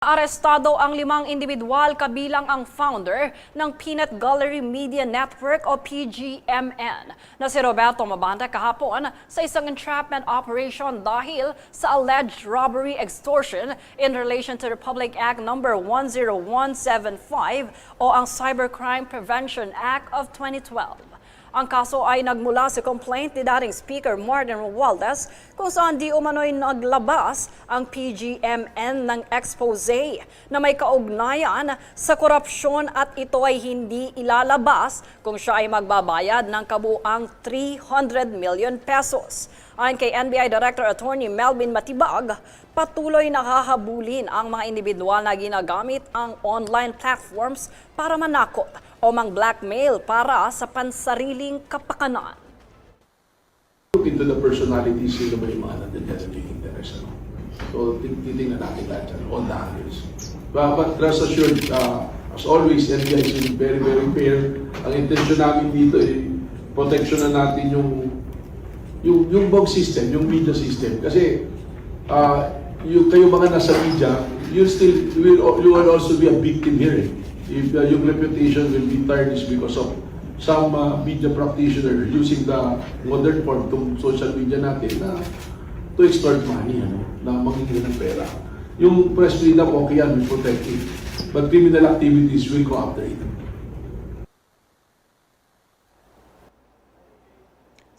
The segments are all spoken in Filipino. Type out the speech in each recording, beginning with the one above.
Naarestado ang 5 individual kabilang ang founder ng Peanut Gallery Media Network o PGMN na si Roberto Mabanda kahapon sa isang entrapment operation dahil sa alleged robbery extortion in relation to Republic Act No. 10175 o ang Cybercrime Prevention Act of 2012. Ang kaso ay nagmula sa complaint ni dating Speaker Martin Romualdez kung saan di umano'y naglabas ang PGMN ng expose na may kaugnayan sa korupsyon at ito ay hindi ilalabas kung siya ay magbabayad ng kabuang 300 million pesos. Ayon kay NBI Director Attorney Melvin Matibag, patuloy nakahabulin ang mga individual na ginagamit ang online platforms para manakot o mang-blackmail para sa pansariling kapakanan. Look into the personalities, sino ba yung mga nandun interest. So, titingnan natin lahat yan, all the angles. But rest assured, as always, NBI is very, very fair. Ang intention namin dito ay protection na natin yung BOG system, yung media system. Kasi kayo mga nasa media, you will also be a victim here. If yung reputation will be tarnished because of some media practitioner using the modern form ng social media natin to extort money, na magiging ng pera. Yung press freedom, okay yan, we protect it. But criminal activities will go after it.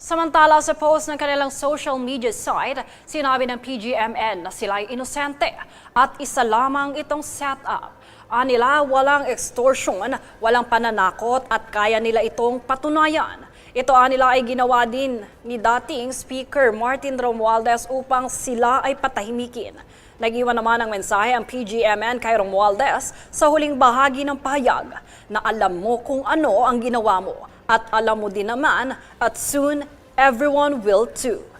Samantala sa post ng kanilang social media site, sinabi ng PGMN na sila ay inosente at isa lamang itong setup. Anila, walang extortion, walang pananakot at kaya nila itong patunayan. Ito anila ay ginawa din ni dating Speaker Martin Romualdez upang sila ay patahimikin. Nag-iwan naman ng mensahe ang PGMN kay Romualdez sa huling bahagi ng pahayag na alam mo kung ano ang ginawa mo at alam mo din naman at soon everyone will too.